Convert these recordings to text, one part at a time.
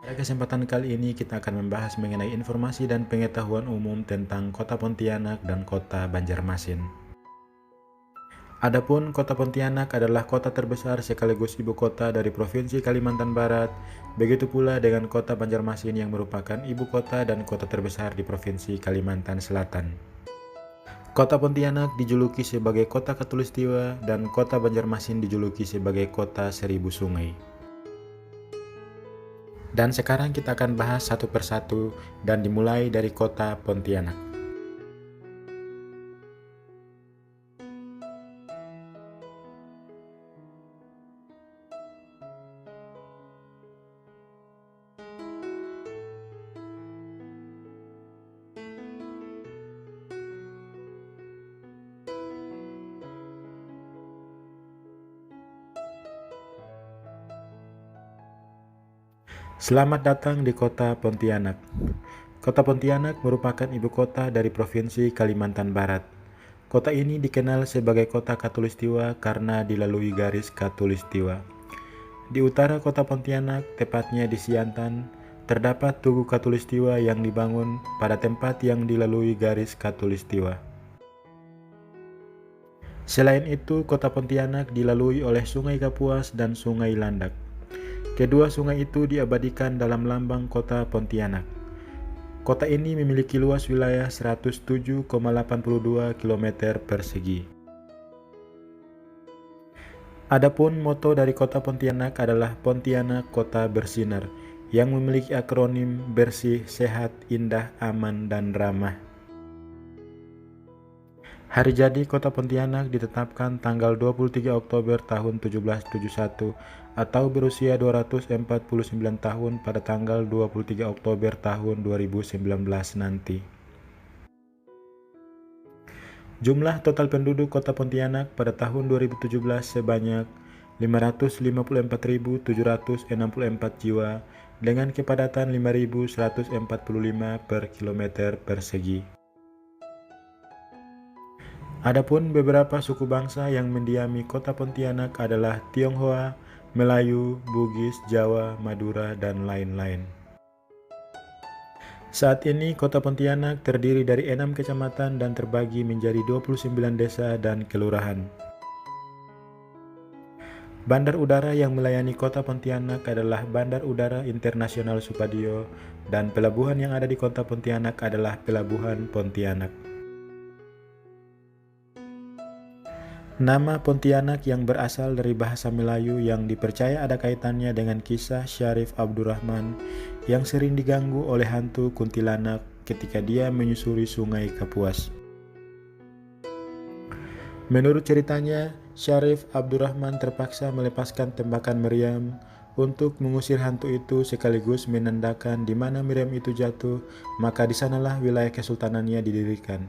Pada kesempatan kali ini kita akan membahas mengenai informasi dan pengetahuan umum tentang Kota Pontianak dan Kota Banjarmasin. Adapun Kota Pontianak adalah kota terbesar sekaligus ibu kota dari Provinsi Kalimantan Barat, begitu pula dengan Kota Banjarmasin yang merupakan ibu kota dan kota terbesar di Provinsi Kalimantan Selatan. Kota Pontianak dijuluki sebagai Kota Khatulistiwa dan Kota Banjarmasin dijuluki sebagai Kota Seribu Sungai. Dan sekarang kita akan bahas satu persatu dan dimulai dari Kota Pontianak. Selamat datang di Kota Pontianak. Kota Pontianak merupakan ibu kota dari Provinsi Kalimantan Barat. Kota ini dikenal sebagai Kota Khatulistiwa karena dilalui garis Khatulistiwa. Di utara Kota Pontianak, tepatnya di Siantan, terdapat Tugu Khatulistiwa yang dibangun pada tempat yang dilalui garis Khatulistiwa. Selain itu, Kota Pontianak dilalui oleh Sungai Kapuas dan Sungai Landak. Kedua sungai itu diabadikan dalam lambang Kota Pontianak. Kota ini memiliki luas wilayah 107,82 km persegi. Adapun moto dari Kota Pontianak adalah Pontianak Kota Bersinar, yang memiliki akronim bersih, sehat, indah, aman, dan ramah. Hari jadi Kota Pontianak ditetapkan tanggal 23 Oktober tahun 1771 atau berusia 249 tahun pada tanggal 23 Oktober tahun 2019 nanti. Jumlah total penduduk Kota Pontianak pada tahun 2017 sebanyak 554.764 jiwa dengan kepadatan 5.145 per kilometer persegi. Adapun beberapa suku bangsa yang mendiami Kota Pontianak adalah Tionghoa, Melayu, Bugis, Jawa, Madura, dan lain-lain. Saat ini Kota Pontianak terdiri dari 6 kecamatan dan terbagi menjadi 29 desa dan kelurahan. Bandar udara yang melayani Kota Pontianak adalah Bandar Udara Internasional Supadio dan pelabuhan yang ada di Kota Pontianak adalah Pelabuhan Pontianak. Nama Pontianak yang berasal dari bahasa Melayu yang dipercaya ada kaitannya dengan kisah Syarif Abdurrahman yang sering diganggu oleh hantu kuntilanak ketika dia menyusuri sungai Kapuas. Menurut ceritanya, Syarif Abdurrahman terpaksa melepaskan tembakan meriam untuk mengusir hantu itu sekaligus menandakan di mana meriam itu jatuh, maka di sanalah wilayah kesultanannya didirikan.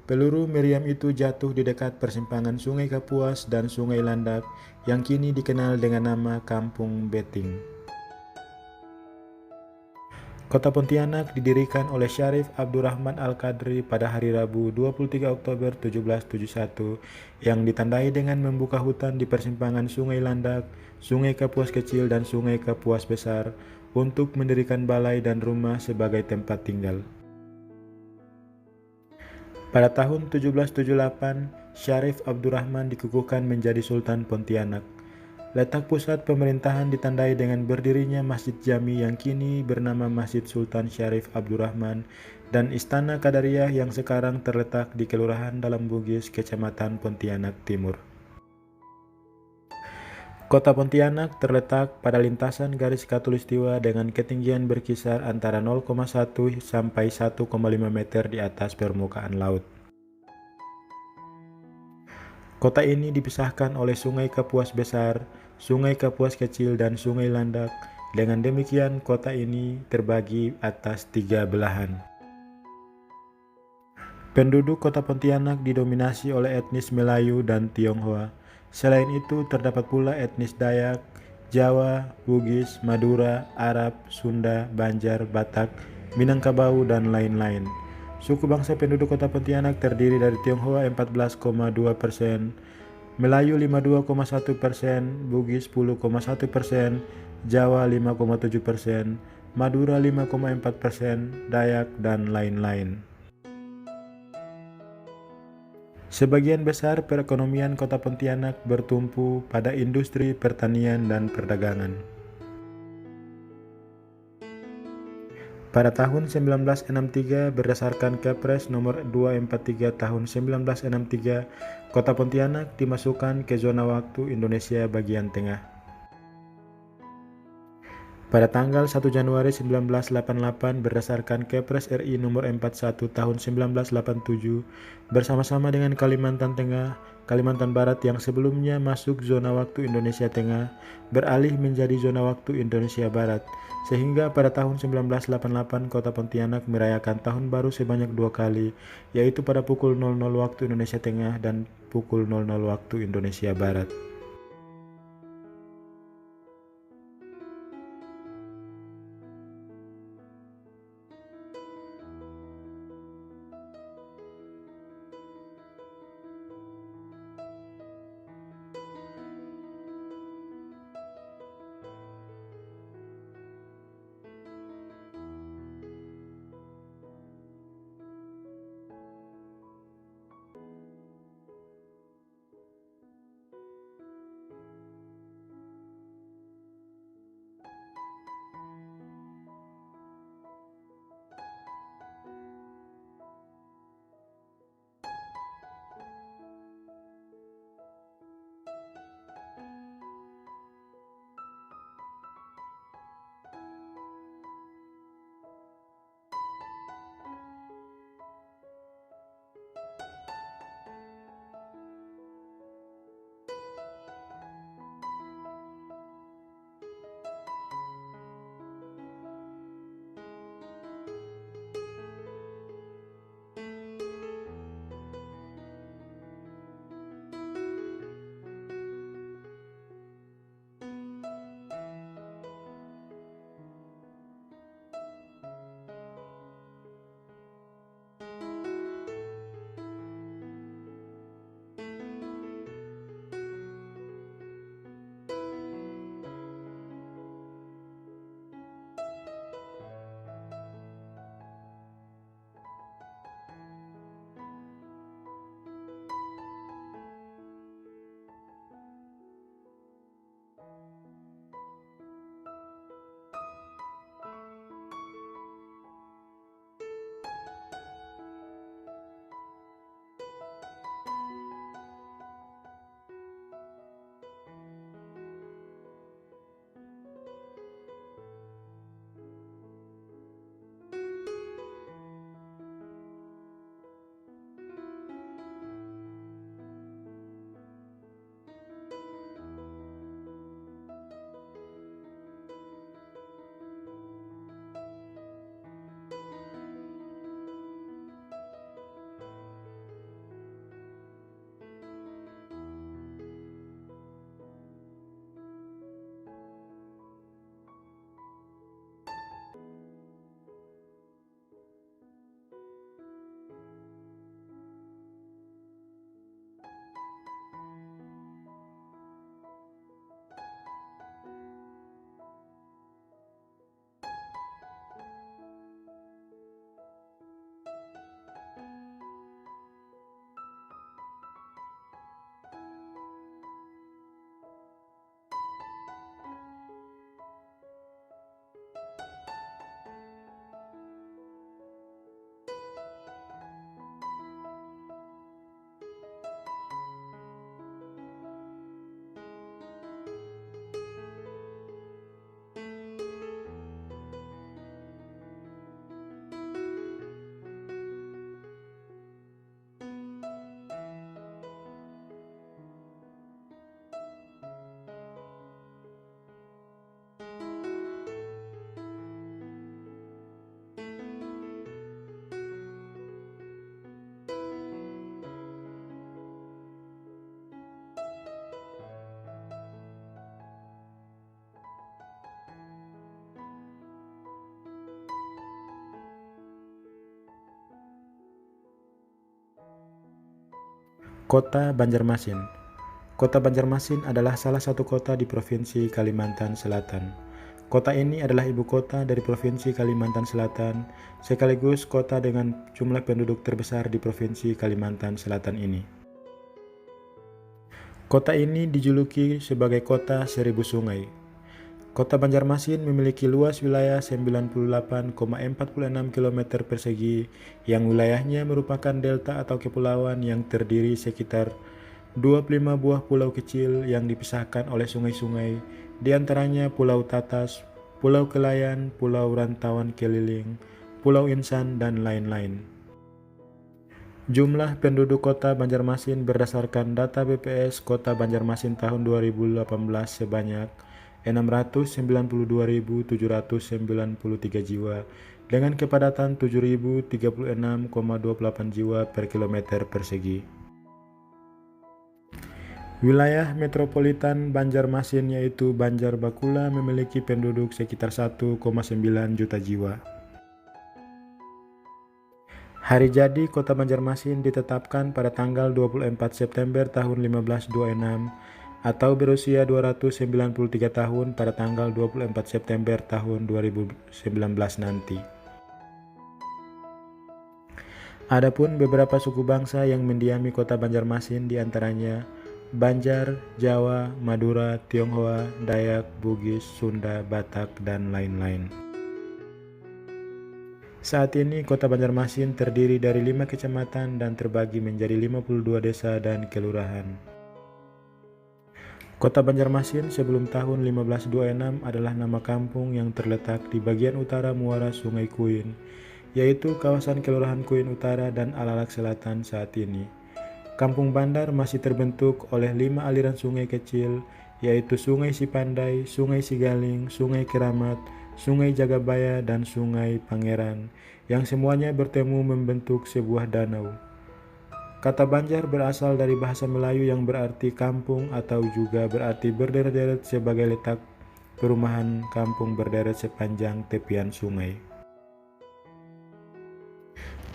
Peluru meriam itu jatuh di dekat persimpangan Sungai Kapuas dan Sungai Landak yang kini dikenal dengan nama Kampung Beting. Kota Pontianak didirikan oleh Syarif Abdurrahman Al-Qadri pada hari Rabu 23 Oktober 1771 yang ditandai dengan membuka hutan di persimpangan Sungai Landak, Sungai Kapuas Kecil dan Sungai Kapuas Besar untuk mendirikan balai dan rumah sebagai tempat tinggal. Pada tahun 1778, Syarif Abdurrahman dikukuhkan menjadi Sultan Pontianak. Letak pusat pemerintahan ditandai dengan berdirinya Masjid Jami yang kini bernama Masjid Sultan Syarif Abdurrahman dan Istana Qadariyah yang sekarang terletak di Kelurahan Dalam Bugis, Kecamatan Pontianak Timur. Kota Pontianak terletak pada lintasan garis Khatulistiwa dengan ketinggian berkisar antara 0,1 sampai 1,5 meter di atas permukaan laut. Kota ini dipisahkan oleh Sungai Kapuas Besar, Sungai Kapuas Kecil, dan Sungai Landak. Dengan demikian, kota ini terbagi atas 3 belahan. Penduduk Kota Pontianak didominasi oleh etnis Melayu dan Tionghoa. Selain itu, terdapat pula etnis Dayak, Jawa, Bugis, Madura, Arab, Sunda, Banjar, Batak, Minangkabau, dan lain-lain. Suku bangsa penduduk Kota Pontianak terdiri dari Tionghoa 14,2%, Melayu 52,1%, Bugis 10,1%, Jawa 5,7%, Madura 5,4%, Dayak, dan lain-lain. Sebagian besar perekonomian Kota Pontianak bertumpu pada industri pertanian dan perdagangan. Pada tahun 1963, berdasarkan Kepres nomor 243 tahun 1963, Kota Pontianak dimasukkan ke zona waktu Indonesia bagian tengah. Pada tanggal 1 Januari 1988, berdasarkan Kepres RI nomor 41 tahun 1987, bersama-sama dengan Kalimantan Tengah, Kalimantan Barat yang sebelumnya masuk zona waktu Indonesia Tengah, beralih menjadi zona waktu Indonesia Barat, sehingga pada tahun 1988 Kota Pontianak merayakan Tahun Baru sebanyak 2 kali, yaitu pada pukul 00 waktu Indonesia Tengah dan pukul 00 waktu Indonesia Barat. Kota Banjarmasin. Kota Banjarmasin adalah salah satu kota di Provinsi Kalimantan Selatan. Kota ini adalah ibu kota dari Provinsi Kalimantan Selatan, sekaligus kota dengan jumlah penduduk terbesar di Provinsi Kalimantan Selatan ini. Kota ini dijuluki sebagai Kota Seribu Sungai. Kota Banjarmasin memiliki luas wilayah 98,46 km persegi yang wilayahnya merupakan delta atau kepulauan yang terdiri sekitar 25 buah pulau kecil yang dipisahkan oleh sungai-sungai, di antaranya Pulau Tatas, Pulau Kelayan, Pulau Rantauan Keliling, Pulau Insan, dan lain-lain. Jumlah penduduk kota Banjarmasin berdasarkan data BPS Kota Banjarmasin tahun 2018 sebanyak 692.793 jiwa dengan kepadatan 7.036,28 jiwa per kilometer persegi. Wilayah metropolitan Banjarmasin yaitu Banjar Bakula memiliki penduduk sekitar 1,9 juta jiwa. Hari jadi Kota Banjarmasin ditetapkan pada tanggal 24 September tahun 1526 atau berusia 293 tahun pada tanggal 24 September tahun 2019 nanti. Adapun beberapa suku bangsa yang mendiami Kota Banjarmasin diantaranya Banjar, Jawa, Madura, Tionghoa, Dayak, Bugis, Sunda, Batak, dan lain-lain. Saat ini Kota Banjarmasin terdiri dari 5 kecamatan dan terbagi menjadi 52 desa dan kelurahan. Kota Banjarmasin sebelum tahun 1526 adalah nama kampung yang terletak di bagian utara muara Sungai Kuin, yaitu kawasan Kelurahan Kuin Utara dan Alalak Selatan saat ini. Kampung Bandar masih terbentuk oleh 5 aliran sungai kecil, yaitu Sungai Sipandai, Sungai Sigaling, Sungai Keramat, Sungai Jagabaya, dan Sungai Pangeran, yang semuanya bertemu membentuk sebuah danau. Kata Banjar berasal dari bahasa Melayu yang berarti kampung atau juga berarti berderet-deret sebagai letak perumahan kampung berderet sepanjang tepian sungai.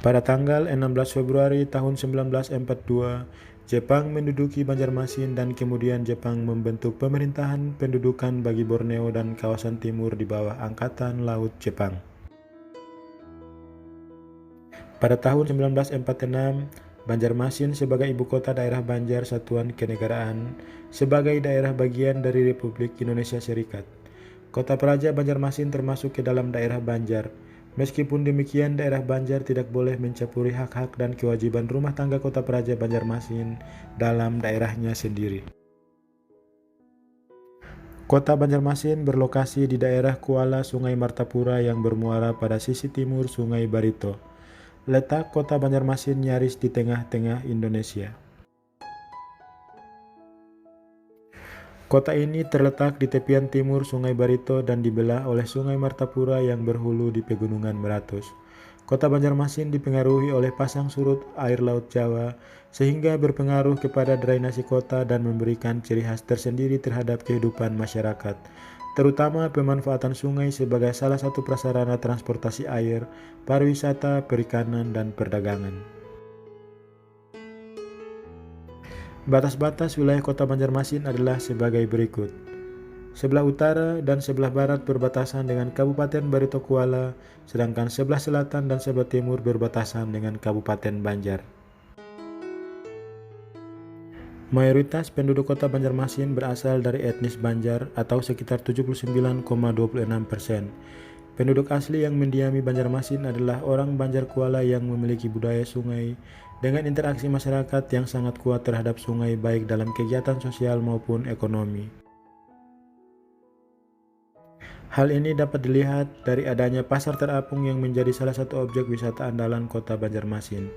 Pada tanggal 16 Februari tahun 1942, Jepang menduduki Banjarmasin dan kemudian Jepang membentuk pemerintahan pendudukan bagi Borneo dan kawasan timur di bawah Angkatan Laut Jepang. Pada tahun 1946, Banjarmasin sebagai ibu kota daerah Banjar Satuan Kenegaraan sebagai daerah bagian dari Republik Indonesia Serikat. Kota Praja Banjarmasin termasuk ke dalam daerah Banjar. Meskipun demikian, daerah Banjar tidak boleh mencampuri hak-hak dan kewajiban rumah tangga Kota Praja Banjarmasin dalam daerahnya sendiri. Kota Banjarmasin berlokasi di daerah Kuala Sungai Martapura yang bermuara pada sisi timur Sungai Barito. Letak Kota Banjarmasin nyaris di tengah-tengah Indonesia. Kota ini terletak di tepian timur Sungai Barito dan dibelah oleh Sungai Martapura yang berhulu di Pegunungan Meratus. Kota Banjarmasin dipengaruhi oleh pasang surut air Laut Jawa sehingga berpengaruh kepada drainasi kota dan memberikan ciri khas tersendiri terhadap kehidupan masyarakat, terutama pemanfaatan sungai sebagai salah satu prasarana transportasi air, pariwisata, perikanan, dan perdagangan. Batas-batas wilayah Kota Banjarmasin adalah sebagai berikut. Sebelah utara dan sebelah barat berbatasan dengan Kabupaten Barito Kuala, sedangkan sebelah selatan dan sebelah timur berbatasan dengan Kabupaten Banjar. Mayoritas penduduk Kota Banjarmasin berasal dari etnis Banjar atau sekitar 79,26%. Penduduk asli yang mendiami Banjarmasin adalah orang Banjar Kuala yang memiliki budaya sungai dengan interaksi masyarakat yang sangat kuat terhadap sungai baik dalam kegiatan sosial maupun ekonomi. Hal ini dapat dilihat dari adanya pasar terapung yang menjadi salah satu objek wisata andalan Kota Banjarmasin.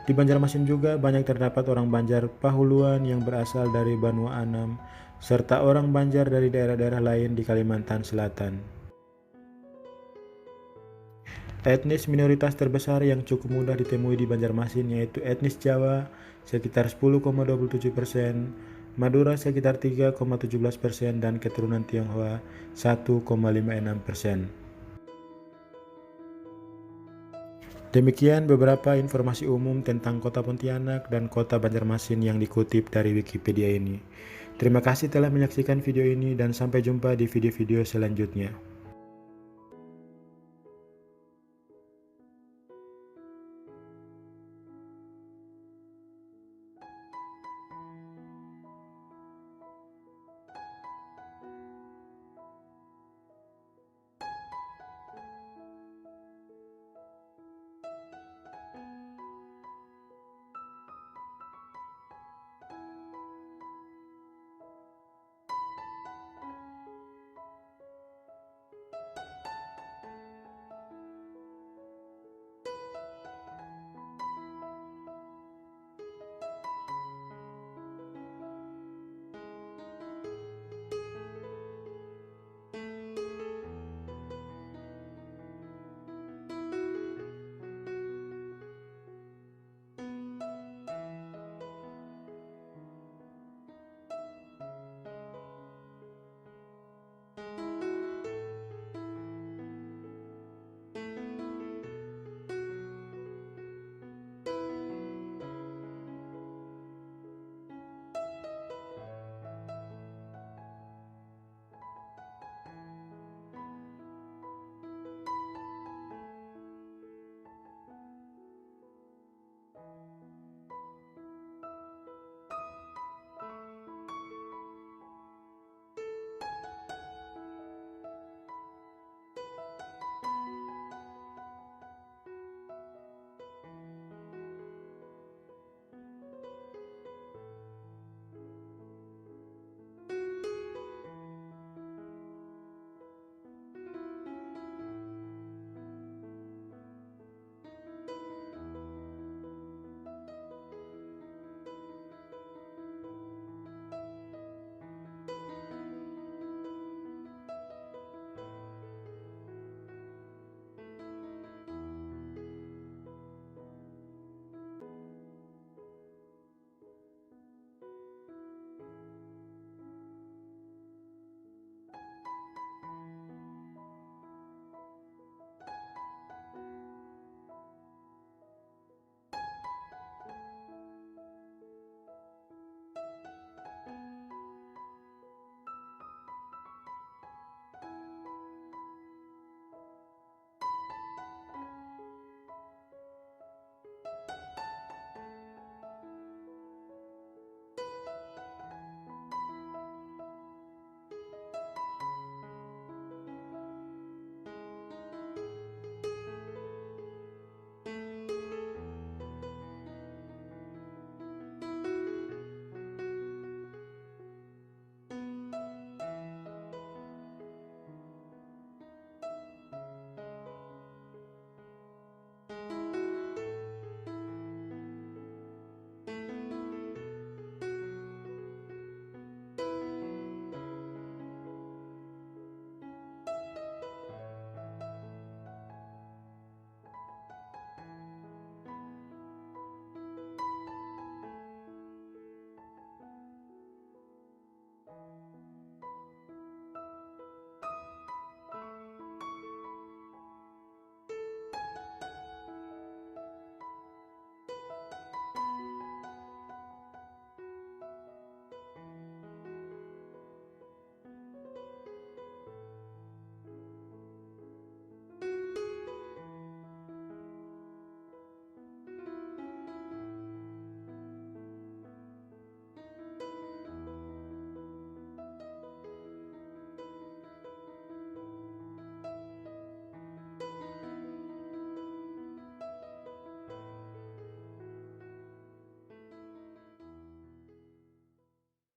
Di Banjarmasin juga banyak terdapat orang Banjar Pahuluan yang berasal dari Banua Anam, serta orang Banjar dari daerah-daerah lain di Kalimantan Selatan. Etnis minoritas terbesar yang cukup mudah ditemui di Banjarmasin yaitu etnis Jawa sekitar 10,27%, Madura sekitar 3,17%, dan keturunan Tionghoa 1,56%. Demikian beberapa informasi umum tentang Kota Pontianak dan Kota Banjarmasin yang dikutip dari Wikipedia ini. Terima kasih telah menyaksikan video ini dan sampai jumpa di video-video selanjutnya.